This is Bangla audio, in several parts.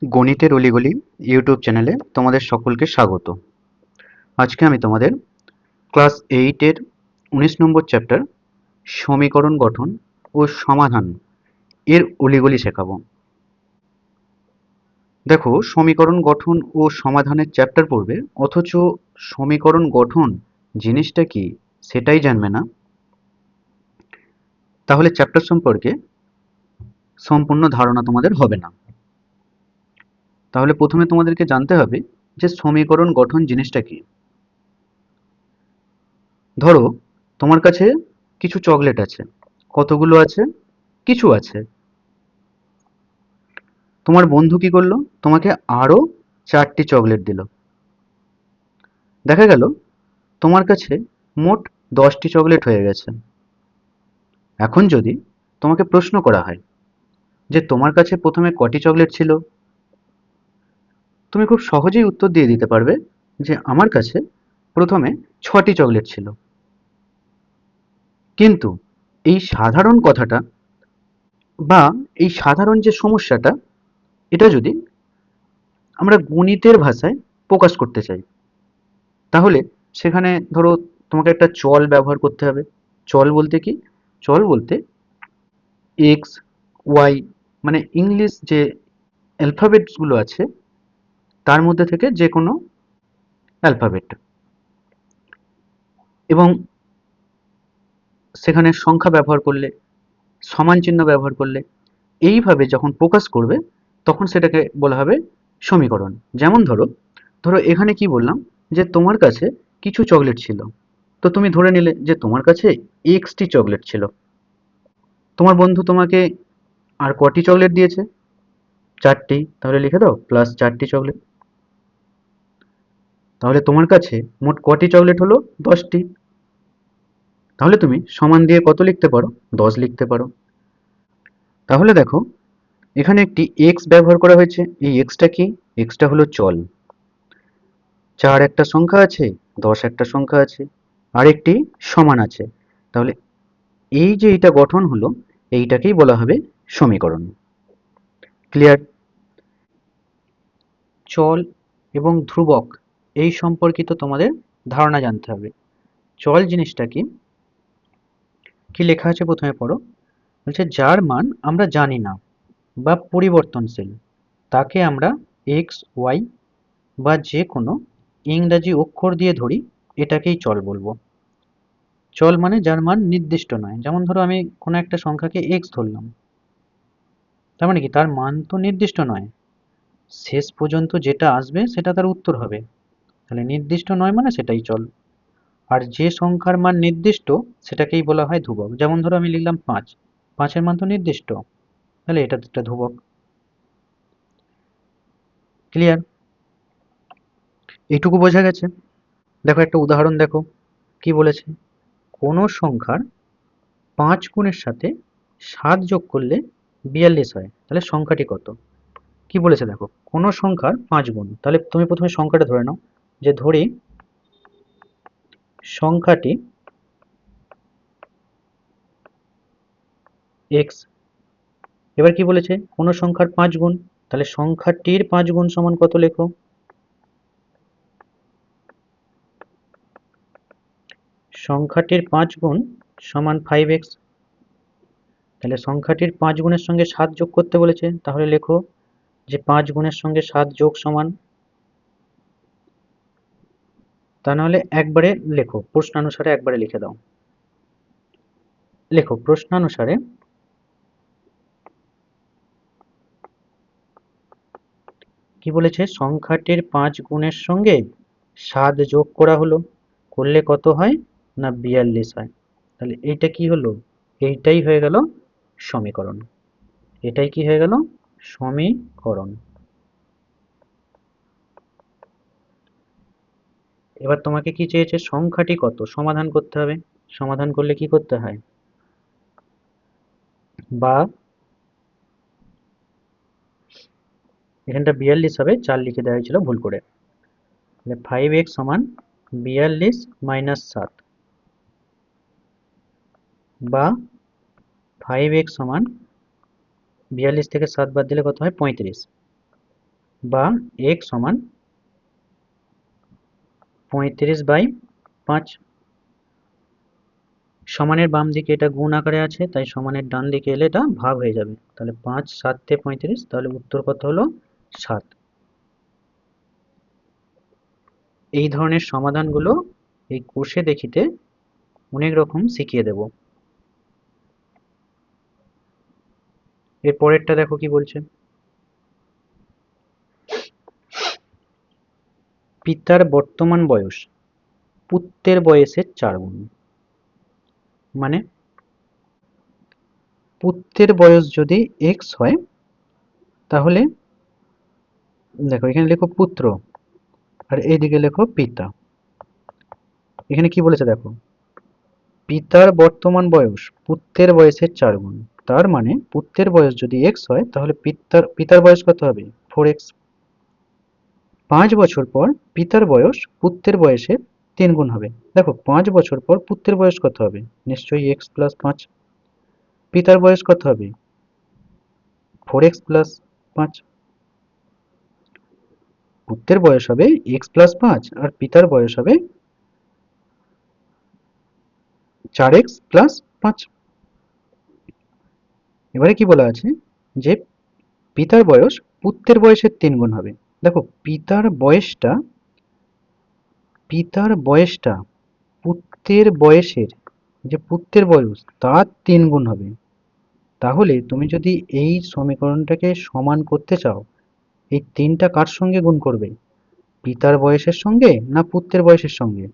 গণিতের অলিগলি ইউটিউব চ্যানেলে তোমাদের সকলকে স্বাগত। আজকে আমি তোমাদের ক্লাস 8-এর 19 নম্বর চ্যাপ্টার সমীকরণ গঠন ও সমাধান এর অলিগলি শেখাবো। দেখো, সমীকরণ গঠন ও সমাধানের চ্যাপ্টার পড়বে, অথচ সমীকরণ গঠন জিনিসটা কি সেটাই জানবে না, তাহলে চ্যাপ্টার সম্পর্কে সম্পূর্ণ ধারণা তোমাদের হবে না। তাহলে প্রথমে তোমাদেরকে জানতে হবে যে সমীকরণ গঠন জিনিসটা কি। ধরো, তোমার কাছে কিছু চকলেট আছে। কতগুলো আছে? কিছু আছে। তোমার বন্ধু কি করলো? তোমাকে আরো 4টি চকলেট দিল। দেখা গেল তোমার কাছে মোট 10টি চকলেট হয়ে গেছে। এখন যদি তোমাকে প্রশ্ন করা হয় যে তোমার কাছে প্রথমে কটি চকলেট ছিল, তুমি খুব সহজেই উত্তর দিয়ে দিতে পারবে যে আমার কাছে প্রথমে 6টি চকলেট ছিল। কিন্তু এই সাধারণ কথাটা বা এই সাধারণ যে সমস্যাটা, এটা যদি আমরা গণিতের ভাষায় প্রকাশ করতে চাই, তাহলে সেখানে ধরো তোমাকে একটা চল ব্যবহার করতে হবে। চল বলতে কি? চল বলতে এক্স, ওয়াই, মানে ইংলিশ যে অ্যালফাবেটস গুলো আছে তার মধ্যে থেকে যে কোনো অ্যালফাবেট, এবং সেখানে সংখ্যা ব্যবহার করলে, সমান চিহ্ন ব্যবহার করলে, এইভাবে যখন প্রকাশ করবে তখন সেটাকে বলা হবে সমীকরণ। যেমন ধরো, এখানে কি বললাম যে তোমার কাছে কিছু চকলেট ছিল, তো তুমি ধরে নিলে যে তোমার কাছে এক্সটি চকলেট ছিল। তোমার বন্ধু তোমাকে আর কটি চকলেট দিয়েছে? 4টি। তাহলে লিখে দাও প্লাস 4টি চকলেট। তাহলে তোমার কাছে মোট কটি চকলেট হলো? 10টি। তাহলে তুমি সমান দিয়ে কত লিখতে পারো? 10 লিখতে পারো। তাহলে দেখো, এখানে একটি এক্স ব্যবহার করা হয়েছে। এই এক্সটা কি? এক্সটা হলো চল। 4 একটা সংখ্যা আছে, 10 একটা সংখ্যা আছে, আর একটি সমান আছে। তাহলে এই যে এটা গঠন হলো, এইটাকেই বলা হবে সমীকরণ। ক্লিয়ার? চল এবং ধ্রুবক এই সম্পর্কিত তোমাদের ধারণা জানতে হবে। চল জিনিসটা কি? কি লেখা আছে প্রথমে পড়ো। বলছে যার মান আমরা জানি না বা পরিবর্তনশীল, তাকে আমরা এক্স, ওয়াই বা যে কোনো ইংরাজি অক্ষর দিয়ে ধরি, এটাকেই চল বলবো। চল মানে যার মান নির্দিষ্ট নয়। যেমন ধরো আমি কোনো একটা সংখ্যাকে এক্স ধরলাম, তার মানে কি তার মান তো নির্দিষ্ট নয়, শেষ পর্যন্ত যেটা আসবে সেটা তার উত্তর হবে। তাহলে নির্দিষ্ট নয় মানে সেটাই চল। আর যে সংখ্যার মান নির্দিষ্ট সেটাকেই বলা হয় ধ্রুবক। যেমন ধরো আমি লিখলাম 5, 5-এর মান তো নির্দিষ্ট, তাহলে এটা একটা ধ্রুবক। ক্লিয়ার? এইটুকু বোঝা গেছে? দেখো একটা উদাহরণ দেখো, কি বলেছে। কোনো সংখ্যার 5 গুণের সাথে 7 যোগ করলে 42 হয়, তাহলে সংখ্যাটি কত? কি বলেছে দেখো, কোনো সংখ্যার 5 গুণ। তাহলে তুমি প্রথমে সংখ্যাটা ধরে নাও, যে ধরি সংখ্যাটি এক্স। এবার কি বলেছে, কোনো সংখ্যার 5 গুণ, তাহলে সংখ্যাটির 5 গুণ সমান কত লেখো। সংখ্যাটির 5 গুণ সমান 5x। তাহলে সংখ্যাটির 5 গুণের সঙ্গে 7 যোগ করতে বলেছে, তাহলে লেখো যে 5 গুণের সঙ্গে 7 যোগ সমান, তা নাহলে একবারে লেখো, প্রশ্নানুসারে একবারে লিখে দাও। লেখো প্রশ্নানুসারে কি বলেছে, সংখ্যাটির 5 গুণের সঙ্গে 7 যোগ করা হলো, করলে কত হয় না 42 হয়। তাহলে এইটা কি হলো, এইটাই হয়ে গেল সমীকরণ। এটাই কি হয়ে গেল, সমীকরণ। এবার তোমাকে কি চেয়েছে, সংখ্যাটি কত সমাধান করতে হবে। সমাধান করলে কি করতে হয়, বা এখানটা 42 হবে, 4 লিখে দেওয়া হয়েছিল ভুল করে। তাহলে 5x সমান 42 মাইনাস 7, বা 5x সমান 42 থেকে 7 বাদ দিলে কত হয়, 35। বা x সমান 35/5। সমানের বাম দিকে এটা গুণ আকারে আছে, তাই সমানের ডান দিকে এলে এটা ভাগ হয়ে যাবে। তাহলে 5 7 তে 35, তাহলে উত্তর কত হলো? 7। এই ধরনের সমাধানগুলো এই কোষে দেখিতে অনেক রকম শিখিয়ে দেব। এর পরেরটা দেখো কি বলছে। পিতার বর্তমান বয়স পুত্রের বয়সের 4 গুণ। মানে পুত্রের বয়স যদি x হয়, তাহলে দেখো এখানে লেখো পুত্র আর এইদিকে লেখো পিতা। এখানে কি বলেছে দেখো, পিতার বর্তমান বয়স পুত্রের বয়সের 4 গুণ। তার মানে পুত্রের বয়স যদি x হয়, তাহলে পিতার বয়স কত হবে? 4x। 5 বছর পর পিতার বয়স পুত্রের বয়সের 3 গুণ হবে। দেখো 5 বছর পর পুত্রের বয়স কত হবে? নিশ্চয়ই x প্লাস 5। পিতার বয়স কত হবে? 4x plus 5। পুত্রের বয়স হবে x প্লাস 5 আর পিতার বয়স হবে 4x প্লাস 5। এবারে কি বলা আছে যে পিতার বয়স পুত্রের বয়সের 3 গুণ হবে। দেখো পিতার বয়সটা পুত্রের বয়স তার 3 গুণ হবে। তাহলে তুমি যদি এই সমীকরণটাকে সমান করতে চাও, এই 3টা কার সঙ্গে গুণ করবে? পিতার বয়সের সঙ্গে না পুত্রের বয়সের সঙ্গে?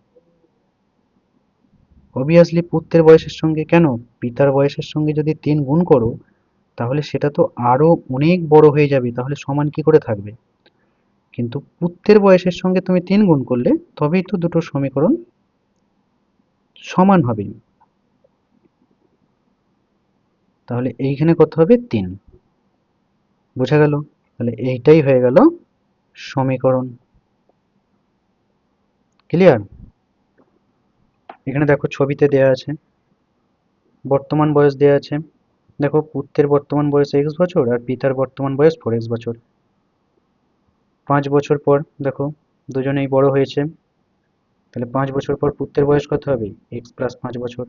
অবভিয়াসলি পুত্রের বয়সের সঙ্গে। কেন? পিতার বয়সের সঙ্গে যদি 3 গুণ করো, তাহলে সেটা তো আরো অনেক বড় হয়ে যাবে, তাহলে সমান কি করে থাকবে? কিন্তু পুত্রের বয়সের সঙ্গে তুমি 3 গুণ করলে তবেই তো দুটো সমীকরণ সমান হবে। তাহলে এইখানে কত হবে? 3। বোঝা গেল? তাহলে এইটাই হয়ে গেল সমীকরণ। ক্লিয়ার? এখানে দেখো ছবিতে দেয়া আছে বর্তমান বয়স দেয়া আছে। দেখো পুত্রের বর্তমান বয়স x বছর আর পিতার বর্তমান বয়স 4x বছর। 5 বছর পর দেখো দুজনেই বড় হয়েছে, তাহলে 5 বছর পর পুত্রের বয়স কত হবে? x প্লাস 5 বছর।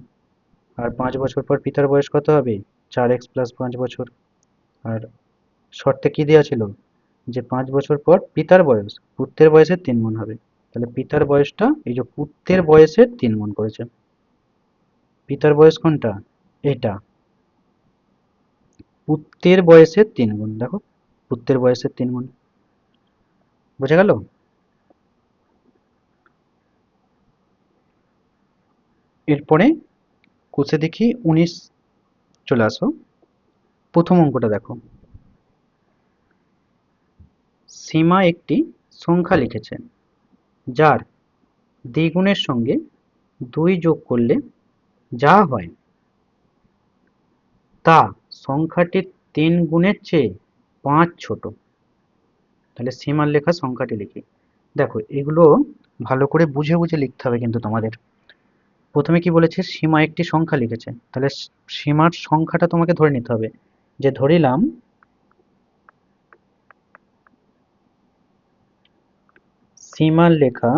আর 5 বছর পর পিতার বয়স কত হবে? 4x প্লাস 5 বছর। আর শর্তে কি দেওয়া ছিল? যে 5 বছর পর পিতার বয়স পুত্রের বয়সের 3 গুণ হবে। তাহলে পিতার বয়সটা এই যে পুত্রের বয়সের 3 গুণ করেছে। পিতার বয়স কোনটা? এটা পুত্রের বয়সের 3 গুণ। দেখো পুত্রের বয়সের 3 গুণ। বোঝা গেল? এরপরে কোষে দেখি 19 চলে আসো। প্রথম অঙ্কটা দেখো। সীমা একটি সংখ্যা লিখেছে যার দ্বিগুণের সঙ্গে 2 যোগ করলে যা হয় তা সংখ্যাটির 3 গুণের চেয়ে 5 ছোট। তাহলে সীমার লেখা সংখ্যাটি লিখি। দেখো এগুলো ভালো করে বুঝে বুঝে লিখতে হবে কিন্তু তোমাদের। প্রথমে কি বলেছে? সীমা একটি সংখ্যা লিখেছে, তাহলে সীমার সংখ্যাটা তোমাকে ধরে নিতে হবে। যে ধরিলাম সীমার লেখা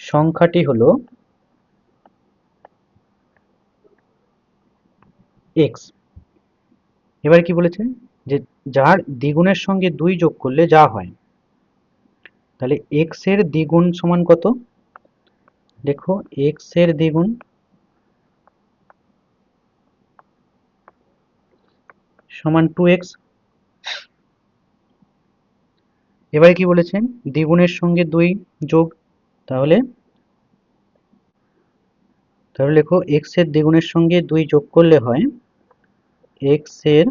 সংখ্যাটি হলো x। এবার কি বলেছে? যে যার দ্বিগুণের সঙ্গে 2 যোগ করলে যা হয়। তাহলে x এর দ্বিগুণ সমান কত? দেখো x এর দ্বিগুণ সমান 2x। এবারে কি বলেছেন? দ্বিগুণের সঙ্গে 2 যোগ। তাহলে লেখো x এর দ্বিগুণের সঙ্গে 2 যোগ করলে হয় x এর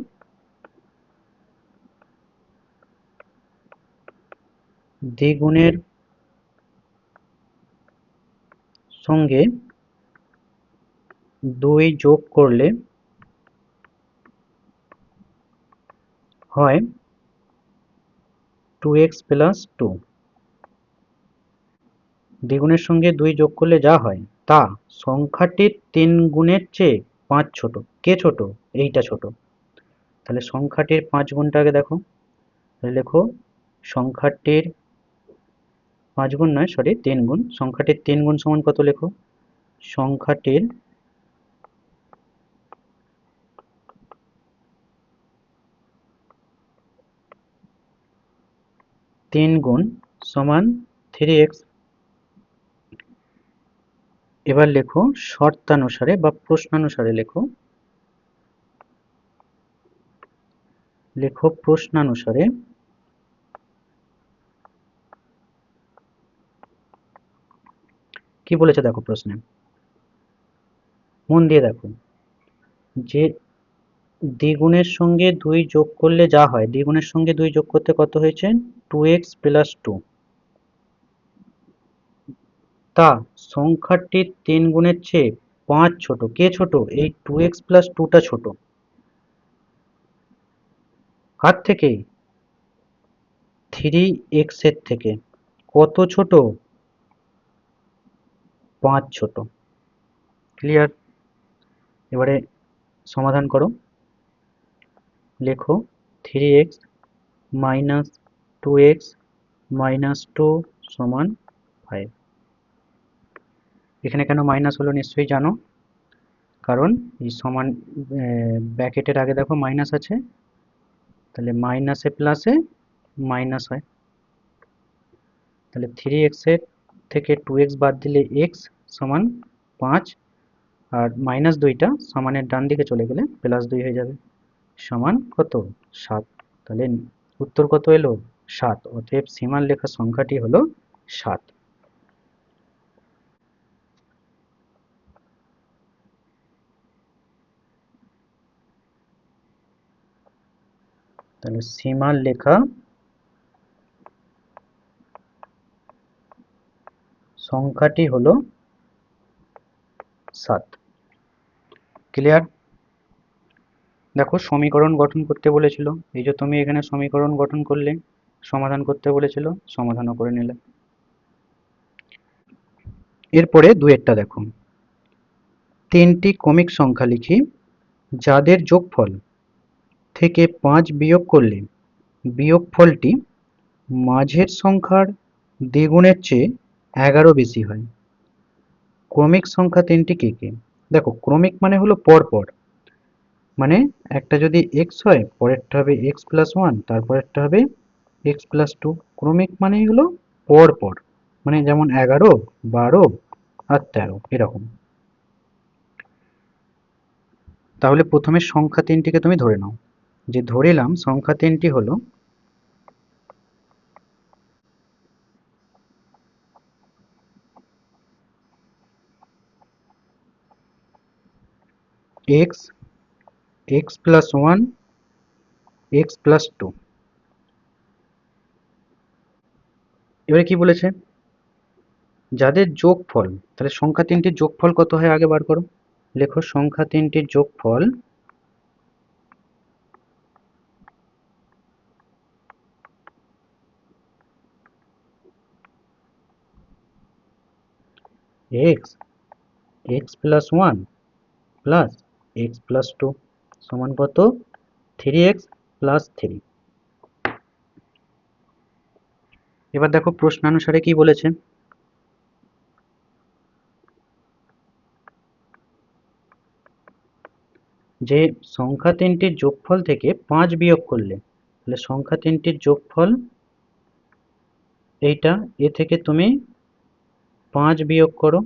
দ্বিগুণের সঙ্গে 2 যোগ করলে হয় 2x প্লাস 2। দ্বিগুণের সঙ্গে 2 যোগ করলে যা হয় তা সংখ্যাটির 3 গুণের চেয়ে 5 ছোট। কে ছোট? এইটা ছোট। তাহলে সংখ্যাটির 5 গুণটা আগে দেখো, তাহলে লেখো সংখ্যাটির 5 গুণ নয়, সরি 3 গুণ, সংখ্যাটির 3 গুণ সমান কত লেখো, সংখ্যাটির 3 গুণ সমান 3x। এবার লেখো শর্তানুসারে বা প্রশ্নানুসারে লেখো প্রশ্নানুসারে কি বলেছে দেখো প্রশ্নে, মন দিয়ে দেখো, যে দ্বিগুণের সঙ্গে 2 যোগ করলে যা হয়, দ্বিগুণের সঙ্গে 2 যোগ করতে কত হয়েছে, 2x প্লাস 2, তা সংখ্যাটির 3 গুণের চেয়ে 5 ছোট। কে ছোট? এই 2x প্লাস 2টা ছোট। কার থেকে? 3x এর থেকে। কত ছোট? 5 ছোট। ক্লিয়ার? এবারে সমাধান করো। লেখো 3x মাইনাস 2x মাইনাস 2 সমান 5। এখানে কেন মাইনাস হলো নিশ্চয়ই জানো, কারণ এই সমান ব্র্যাকেটের আগে দেখো মাইনাস আছে, তাহলে মাইনাসে প্লাসে মাইনাস হয়। তাহলে 3x এর থেকে 2x বাদ দিলে x সমান 5, আর মাইনাস 2টা সমানের ডান দিকে চলে গেলে প্লাস 2 হয়ে যাবে, সমান কত, 7। তাহলে উত্তর কত এলো, 7। অতএব সীমার লেখা সংখ্যাটি হলো 7। তাহলে সীমার লেখা সংখ্যাটি হলো 7। ক্লিয়ার? দেখো সমীকরণ গঠন করতে বলেছিল, এই যে তুমি এখানে সমীকরণ গঠন করলে, সমাধান করতে বলেছিল, সমাধানও করে নিলে। এরপরে দুয়েরটা দেখো, 3টি ক্রমিক সংখ্যা লিখি যাদের যোগফল থেকে 5 বিয়োগ করলে বিয়োগফলটি মাঝের সংখ্যার দ্বিগুণের চেয়ে 11 বেশি হয়। ক্রমিক সংখ্যা 3টি কে কে? দেখো ক্রমিক মানে হলো পরপর, মানে একটা যদি x হয় পরেরটা হবে x প্লাস 1, তারপরেরটা হবে x প্লাস 2। ক্রমিক মানেই হলো পরপর, মানে যেমন 11, 12 আর 13 এরকম। তাহলে প্রথমে সংখ্যা 3টিকে তুমি ধরে নাও, যে ধরিলাম সংখ্যা 3টি হলো x, x plus 1, x plus 2। এবারে কি বলেছে, যাদের যোগফল, তাহলে সংখ্যা 3টির যোগফল কত হয় আগে বার করো। লেখো সংখ্যা 3টির যোগফল x, x plus 1 plus x plus 2 সমান কত, 3x প্লাস 3। এবার দেখো প্রশ্নানুসারে কি বলেছে, যে সংখ্যা 3টির যোগফল থেকে 5 বিয়োগ করলে, তাহলে সংখ্যা 3টির যোগফল এইটা, এ থেকে তুমি 5 বিয়োগ করো,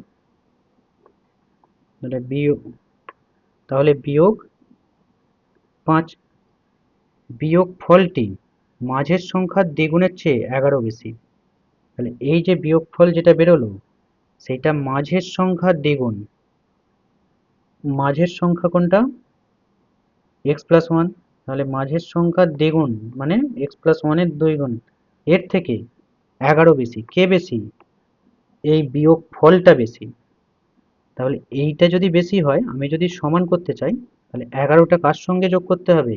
তাহলে বিয়োগ 5। বিয়োগ ফলটি মাঝের সংখ্যার দ্বিগুণের চেয়ে 11 বেশি। তাহলে এই যে বিয়োগফল যেটা বেরোলো, সেটা মাঝের সংখ্যার দ্বিগুণ। মাঝের সংখ্যা কোনটা, x প্লাস 1, তাহলে মাঝের সংখ্যার দ্বিগুণ মানে x প্লাস 1 এর 2 গুণ, এর থেকে 11 বেশি। কে বেশি, এই বিয়োগ ফলটা বেশি। তাহলে এইটা যদি বেশি হয়, আমি যদি সমান করতে চাই, তাহলে 11টা কার সঙ্গে যোগ করতে হবে,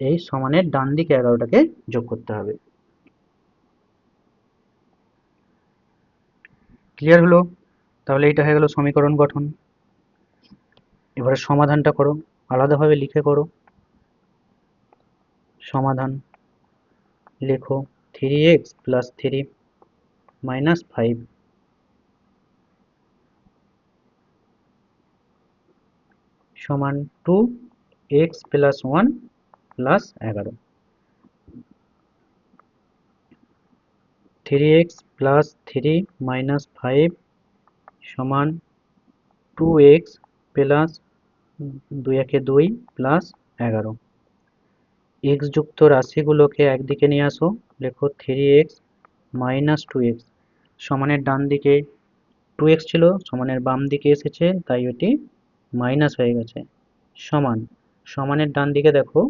এই সমানের ডান দিকে 11টাকে যোগ করতে হবে। ক্লিয়ার হলো? তাহলে এটা হয়ে গেল সমীকরণ গঠন। এবারে সমাধানটা করো, আলাদাভাবে লিখে করো। সমাধান লেখো 3x প্লাস 3 মাইনাস 5 সমান 2x plus 1 plus 11। 3x plus 3 minus 5 সমান 2x প্লাস 2 একে 2 প্লাস 11। x যুক্ত রাশিগুলোকে একদিকে নিয়ে আসো, লেখো 3x মাইনাস 2x সমানের ডান দিকে 2x ছিল, সমানের বাম দিকে এসেছে তাই এটি মাইনাস হয়ে গেছে। সমান সমানের ডান দিকে দেখো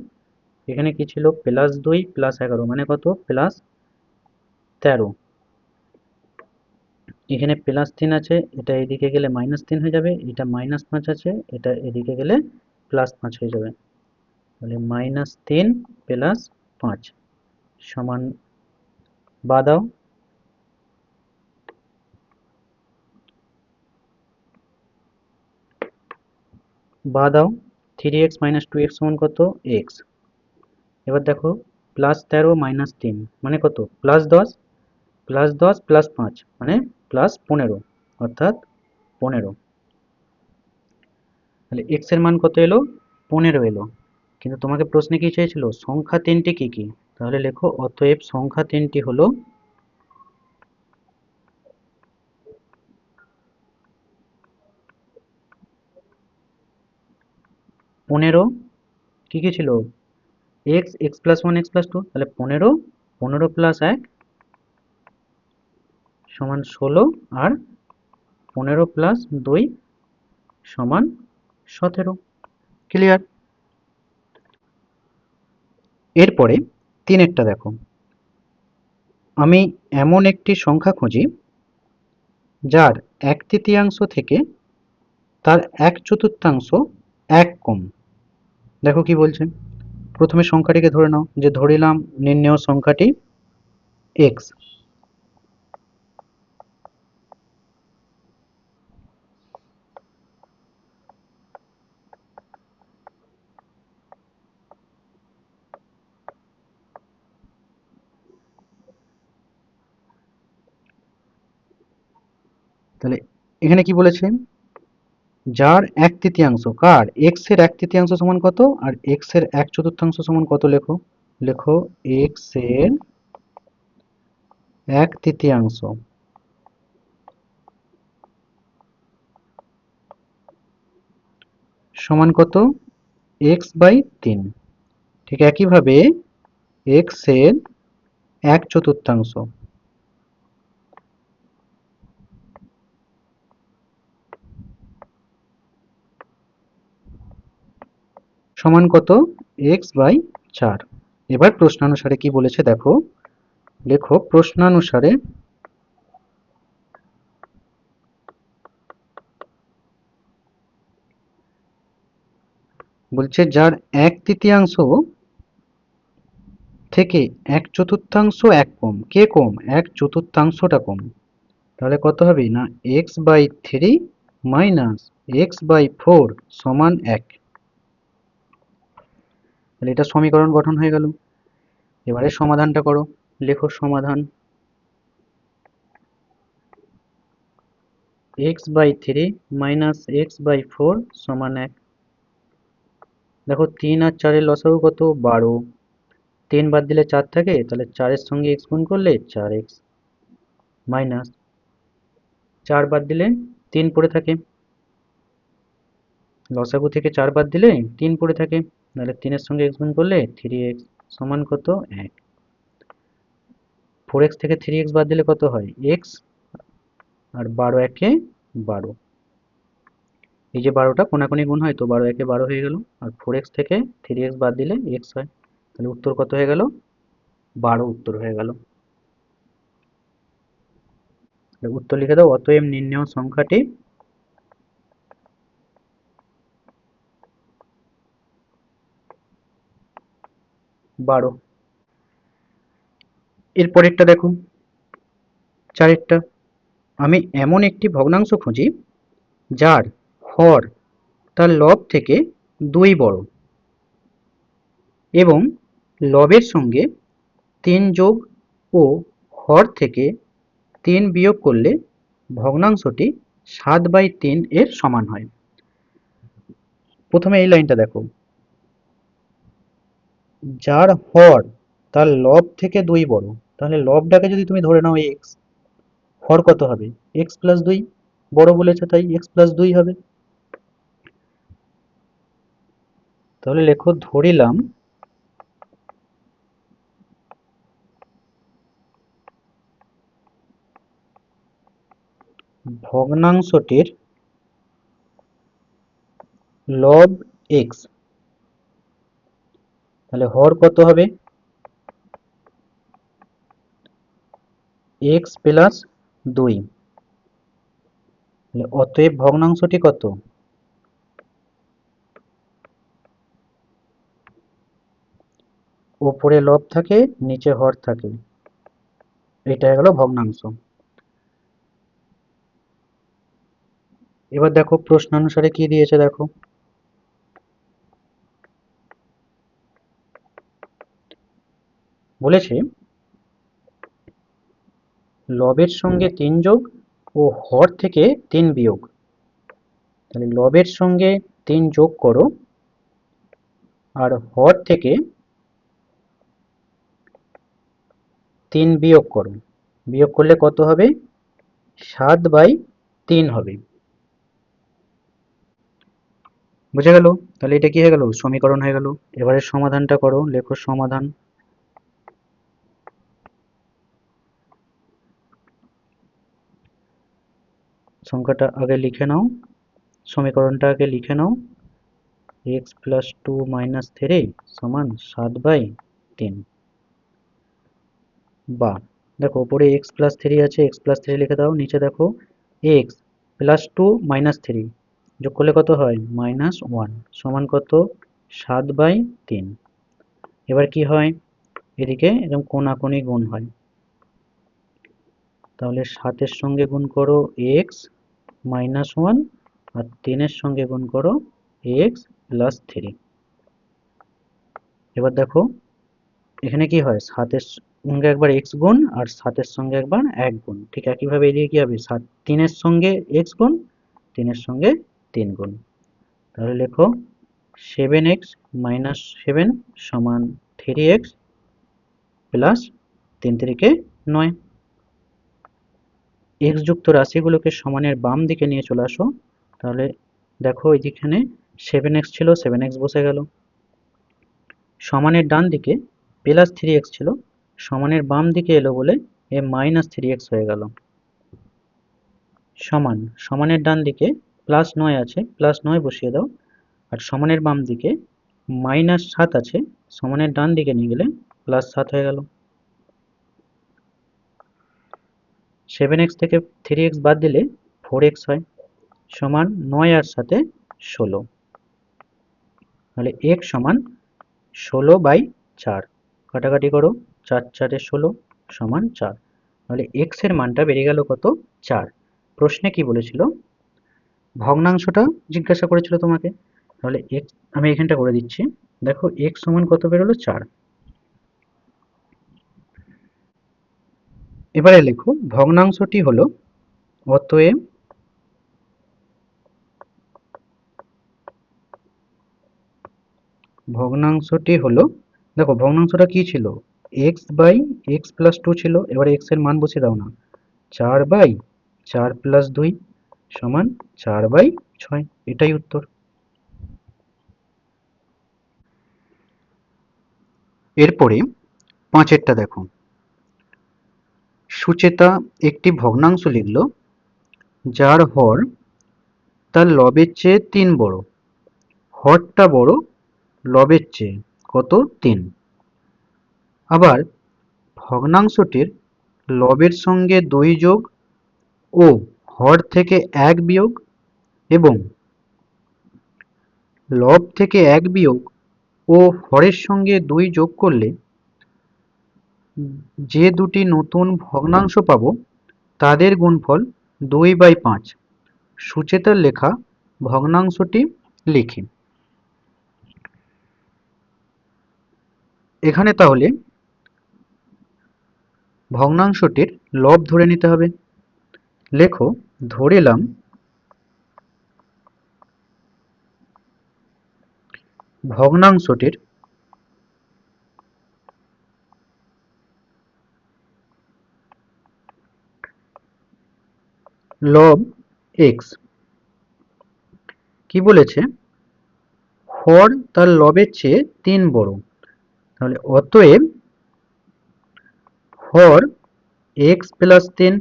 এখানে কি ছিল, প্লাস 2 প্লাস 11 মানে কত, প্লাস 13। এখানে প্লাস 3 আছে, এটা এদিকে গেলে মাইনাস 3 হয়ে যাবে, এটা মাইনাস 5 আছে, এটা এদিকে গেলে প্লাস 5 হয়ে যাবে, তাহলে মাইনাস 3 প্লাস 5 সমান বা দাও, বা দাও 3x মাইনাস 2x সমান কত, x। এবার দেখো প্লাস 13 মাইনাস 3 মানে কত, প্লাস 10, প্লাস 10 প্লাস 5 মানে প্লাস 15 অর্থাৎ 15। তাহলে x এর মান কত এলো, 15 এলো। কিন্তু তোমাকে প্রশ্নে কি চেয়েছিল, সংখ্যা তিনটি কি কি, তাহলে লেখো অতএব সংখ্যা তিনটি হলো 15, কি কি ছিল, x, x plus 1, x plus 2, তাহলে 15, 15 প্লাস 1 সমান 16 আর 15 প্লাস 2 সমান 17। ক্লিয়ার? এরপরে তিনেরটা দেখো, আমি এমন একটি সংখ্যা খুঁজি যার 1/3 থেকে তার 1/4 এক কম। দেখো কি বলছে, প্রথমে সংখ্যাটিকে ধরে নাও, যে ধরিলাম নির্ণেয় সংখ্যাটি x। তাহলে এখানে কি বলেছে, যার 1/3, কার, x এর 1/3 সমান কত, আর x এর 1/4 সমান কত, লেখো, লেখো x এর 1/3 সমান কত, x বাই 3। ঠিক একইভাবে x এর 1/4 সমান কত, x বাই 4। এবার প্রশ্নানুসারে কি বলেছে দেখো, লেখো প্রশ্নানুসারে বলছে যার 1/3 থেকে 1/4 এক কম, কে কম, 1/4টা কম, তাহলে কত হবে না, x by 3 minus x by 4 সমান 1। তাহলে এটা সমীকরণ গঠন হয়ে গেল। এবারে সমাধানটা করো, লেখো সমাধান x by 3 minus x by 4 সমান 1। দেখো 3 আর 4 লসাগু কত, 12। 3 বাদ দিলে 4 থাকে, তাহলে 4-এর সঙ্গে x গুণ করলে 4x মাইনাস 4 বাদ দিলে 3 পড়ে থাকে, লসাগু থেকে 4 বাদ দিলে 3 পড়ে থাকে, তাহলে 3-এর সঙ্গে x গুণ করলে 3x সমান কত, 1। 4x থেকে 3x বাদ দিলে কত হয়, x, আর 12 একে 12, এই যে 12টা কোনাকুনি গুণ হয় তো 12 একে 12 হয়ে গেল, আর 4x থেকে 3x বাদ দিলে x হয়, তাহলে উত্তর কত হয়ে গেল, 12 উত্তর হয়ে গেল। উত্তর লিখে দাও, অতএব নির্ণেয় সংখ্যাটি 12। এরপরেরটা দেখো, 4-এরটা, আমি এমন একটি ভগ্নাংশ খুঁজি যার হর তার লব থেকে 2 বড় এবং লবের সঙ্গে 3 যোগ ও হর থেকে 3 বিয়োগ করলে ভগ্নাংশটি 7/3 এর সমান হয়। প্রথমে এই লাইনটা দেখো, যার হর তার লব থেকে 2 বড়, তাহলে লবটাকে যদি তুমি ধরে নাও x, হর কত হবে? x প্লাস 2, বড় বলেছে তাই x প্লাস 2 হবে। তাহলে লেখো, ধরিলাম ভগ্নাংশটির লব x, তাহলে হর কত হবে? x প্লাস 2, অতএব ভগ্নাংশটি কত? উপরে লব থাকে, নিচে হর থাকে, এটা হলো ভগ্নাংশ। এবার দেখো প্রশ্নানুসারে কি দিয়েছে দেখো, বলেছে লবের সঙ্গে 3 যোগ ও হর থেকে 3 বিয়োগ। তাহলে লবের সঙ্গে 3 যোগ করো আর হর থেকে 3 বিয়োগ করো, বিয়োগ করলে কত হবে? 7/3 হবে। বুঝে গেল? তাহলে এটা কি হয়ে গেল? সমীকরণ হয়ে গেল। এবারে সমাধানটা করো, লেখো সমাধান। সংখ্যাটা আগে লিখে নাও, সমীকরণটা আগে লিখে নাও, x প্লাস 2 মাইনাস 3 সমান 7/3। বা দেখো উপরে x প্লাস 3 আছে, x প্লাস 3 লিখে দাও, নিচে দেখো x প্লাস 2 মাইনাস 3 যোগ করলে কত হয়? -1 সমান কত? 7/3। এবার কি হয়? এদিকে এরকম কোণাকুণি গুণ হয়, তাহলে 7 এর সঙ্গে গুণ করো x মাইনাস 1 আর 3 এর সঙ্গে গুণ করো x প্লাস 3। এবার দেখো এখানে কি হয়? 7 এর সঙ্গে একবার x গুণ আর 7 এর সঙ্গে একবার 1 গুণ, ঠিক একইভাবে এদিকে কি হবে? 3 এর সঙ্গে x গুণ, 3 এর সঙ্গে 3 গুণ। তাহলে লেখো 7x মাইনাস 7 সমান 3x প্লাস 3 3 9। x যুক্ত রাশিগুলোকে সমানের বাম দিকে নিয়ে চলে আসো, তাহলে দেখো এইখানে 7x ছিল, 7x বসে গেল। সমানের ডান দিকে প্লাস 3x ছিল, সমানের বাম দিকে এলো বলে এ মাইনাস 3x হয়ে গেল। সমান, সমানের ডান দিকে প্লাস 9 আছে, প্লাস 9 বসিয়ে দাও, আর সমানের বাম দিকে -7 আছে, সমানের ডান দিকে নিয়ে গেলে +7 হয়ে গেল। 7x থেকে 3x বাদ দিলে 4x হয়, সমান 9 আর 7 16। তাহলে x সমান 16/4। কাটাকাটি করো, 4 4 16 সমান 4। তাহলে x এর মানটা বেরিয়ে গেল কত? 4। প্রশ্নে কি বলেছিল? ভগ্নাংশটা জিজ্ঞাসা করেছিল তোমাকে, তাহলে x আমি এখানটা করে দিচ্ছি। দেখো x সমান কত বেরোলো? 4। এবারে লেখো ভগ্নাংশটি হলো, অতএব ভগ্নাংশটি হলো, দেখো ভগ্নাংশটা কি ছিল? x বাই এক্স প্লাস 2 ছিল। এবারে x এর মান বসিয়ে দাও না, 4/4 প্লাস 2 সমান 4/6। এটাই উত্তর। এরপরে 5এরটা দেখো, সুচেতা একটি ভগ্নাংশ লিখল যার হর তার লবের চেয়ে 3 বড়, হরটা বড় লবের চেয়ে কত? 3। আবার ভগ্নাংশটির লবের সঙ্গে 2 যোগ ও হর থেকে 1 বিয়োগ এবং লব থেকে 1 বিয়োগ ও হরের সঙ্গে 2 যোগ করলে যে দুটি নতুন ভগ্নাংশ পাবো তাদের গুণফল 2/5। সুচেতার লেখা ভগ্নাংশটি লিখি। এখানে তাহলে ভগ্নাংশটির লব ধরে নিতে হবে। লেখো, ধরিলাম ভগ্নাংশটির লব এক্স। কি বলেছে? হর তার লবের চেয়ে 3 বড়। তাহলে অতএব হর এক্স প্লাস 3।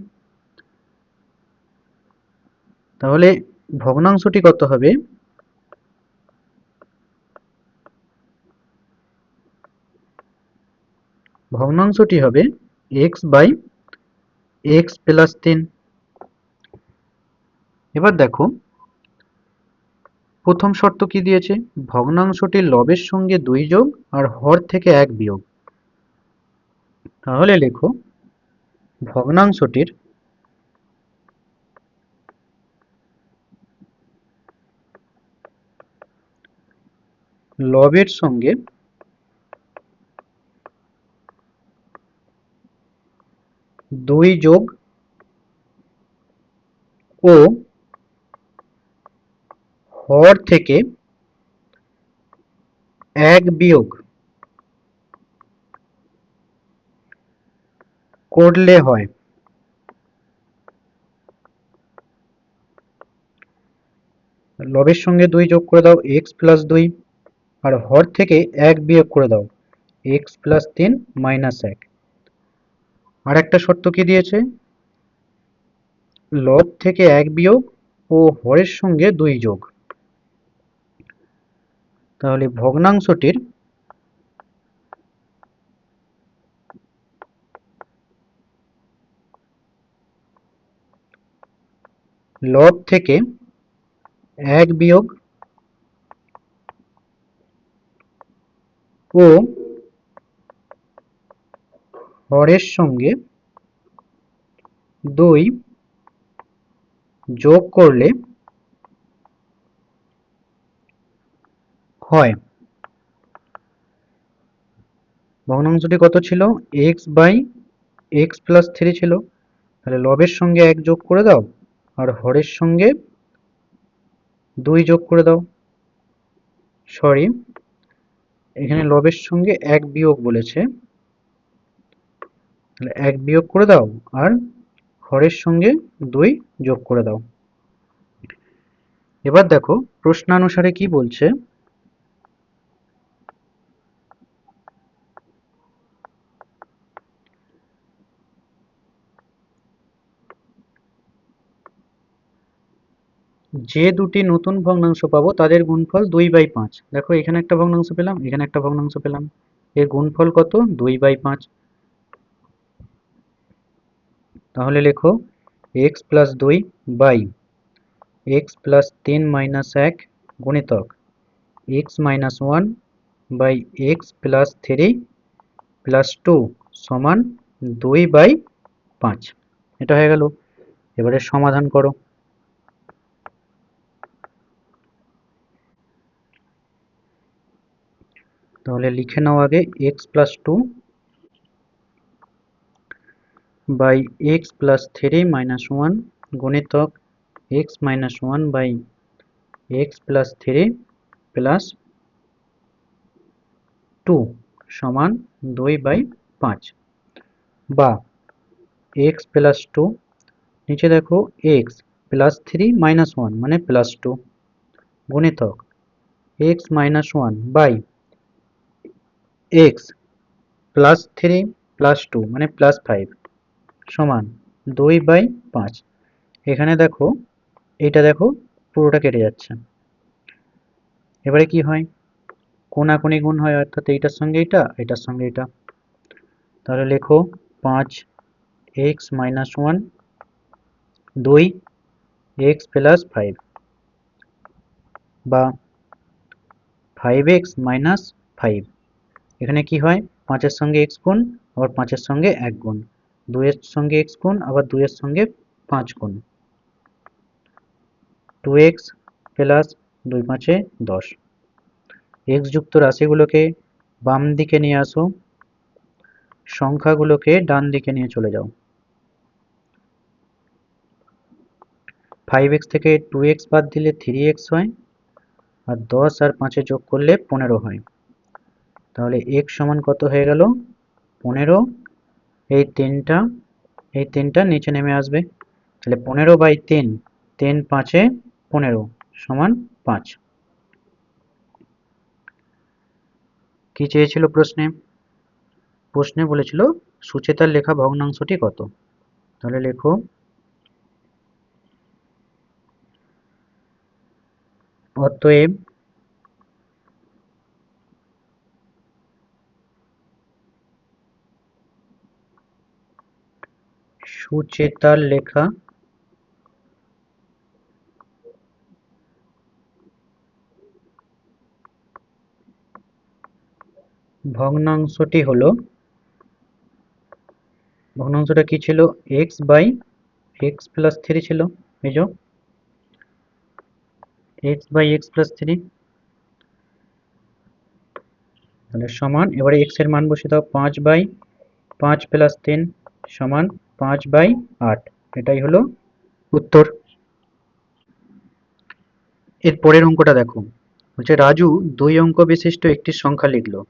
তাহলে ভগ্নাংশটি কত হবে? ভগ্নাংশটি হবে এক্স বাই এক্স প্লাস 3। এবার দেখো, প্রথম শর্ত কি দিয়েছে? ভগ্নাংশটির লবের সঙ্গে 2 যোগ আর হর থেকে 1 বিয়োগ। তাহলে লেখো, ভগ্নাংশটির লবের সঙ্গে 2 যোগ ও হর থেকে 1 বিয়োগ করলে হয়। লবের সঙ্গে 2 যোগ করে দাও এক্স প্লাস 2, আর হর থেকে 1 বিয়োগ করে দাও এক্স প্লাস 3 মাইনাস 1। আর একটা শর্ত কি দিয়েছে? লব থেকে 1 বিয়োগ ও হরের সঙ্গে 2 যোগ। তাহলে ভগ্নাংশটির লব থেকে 1 বিয়োগ ও হরের সঙ্গে 2 যোগ করলে হয়। ভগ্নাংশটি কত ছিল? এক্স বাই এক্স প্লাস 3 ছিল। তাহলে লবের সঙ্গে 1 যোগ করে দাও আর হরের সঙ্গে 2 যোগ করে দাও। সরি, এখানে লবের সঙ্গে 1 বিয়োগ বলেছে, তাহলে 1 বিয়োগ করে দাও আর হরের সঙ্গে 2 যোগ করে দাও। এবার দেখো প্রশ্নানুসারে কি বলছে। যে দুটি নতুন ভগ্নাংশ পাবো তাদের গুণফল 2/5। দেখো, এখানে একটা ভগ্নাংশ পেলাম, এখানে একটা ভগ্নাংশ পেলাম, এর গুণফল কত? 2/5। তাহলে লেখো x plus 2 by x plus 3 minus 1 গুণিতক x minus 1 by x plus 3 plus 2 সমান 2/5। এটা হয়ে গেল। এবারে সমাধান করো। তাহলে লিখে নাও আগে x plus 2 by x plus 3 minus 1 গুণিতক x minus 1 by x plus 3 plus 2 সমান 2/5। বা এক্স প্লাস 2, নিচে দেখো এক্স প্লাস 3 মাইনাস 1 মানে প্লাস 2 গুণিতক x minus 1 by x plus 3 plus 2 মানে প্লাস 5 সমান 2/5। এখানে দেখো, এটা দেখো পুরোটা কেটে যাচ্ছে। এবারে কি হয়? কোনাকুনি গুণ হয়, অর্থাৎ এইটার সঙ্গে এটা, এটার সঙ্গে এটা। তাহলে লেখো 5x মাইনাস 1 2x প্লাস 5 বা 5x মাইনাস 5। এখানে কি হয়? 5-এর সঙ্গে x গুণ, আবার 5-এর সঙ্গে 1 গুণ, 2-এর সঙ্গে x গুণ, আবার 2-এর সঙ্গে 5 গুণ। 2x plus 2 5-এ 10। x যুক্ত রাশিগুলোকে বাম দিকে নিয়ে আসো, সংখ্যাগুলোকে ডান দিকে নিয়ে চলে যাও। 5x থেকে 2x বাদ দিলে 3x হয়, আর 10 আর 5 যোগ করলে 15 হয়। তাহলে x সমান কত হয়ে গেল? 15। এই তিনটা নিচে নেমে আসবে, তাহলে 15/3, 3 5 15 সমান 5। কি চেয়েছিল প্রশ্নে? প্রশ্নে বলেছিল সুচেতার লেখা ভগ্নাংশটি কত। তাহলে লেখো অতএব সুচেতার লেখা ভগ্নাংশটি হলো, ভগ্নাংশটা কি ছিল? x/x প্লাস 3 ছিল, এই যে x/x প্লাস 3। তাহলে সমান, এবারে x এর মান বসিয়ে দাও, 5/5 প্লাস 3 সমান 5/8। এটাই হলো উত্তর। এর পরের অঙ্কটা দেখো, বলছে রাজু 2 অঙ্ক বিশিষ্ট একটি সংখ্যা লিখলো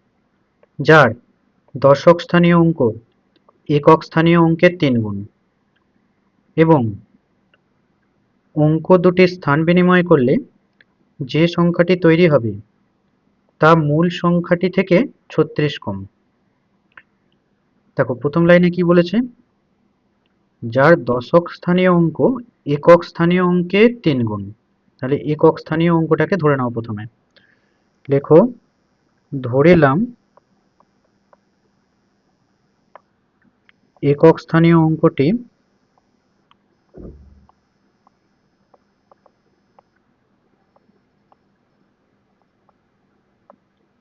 যার দশক স্থানীয় অঙ্ক একক স্থানীয় অঙ্কের 3 গুণ, এবং অঙ্ক দুটির স্থান বিনিময় করলে যে সংখ্যাটি তৈরি হবে তা মূল সংখ্যাটি থেকে 36 কম। দেখো প্রথম লাইনে কি বলেছে? যার দশক স্থানীয় অঙ্ক একক স্থানীয় অঙ্কের 3 গুণ। তাহলে একক স্থানীয় অঙ্কটাকে ধরে নাও প্রথমে। লেখো ধরিলাম একক স্থানীয় অঙ্কটি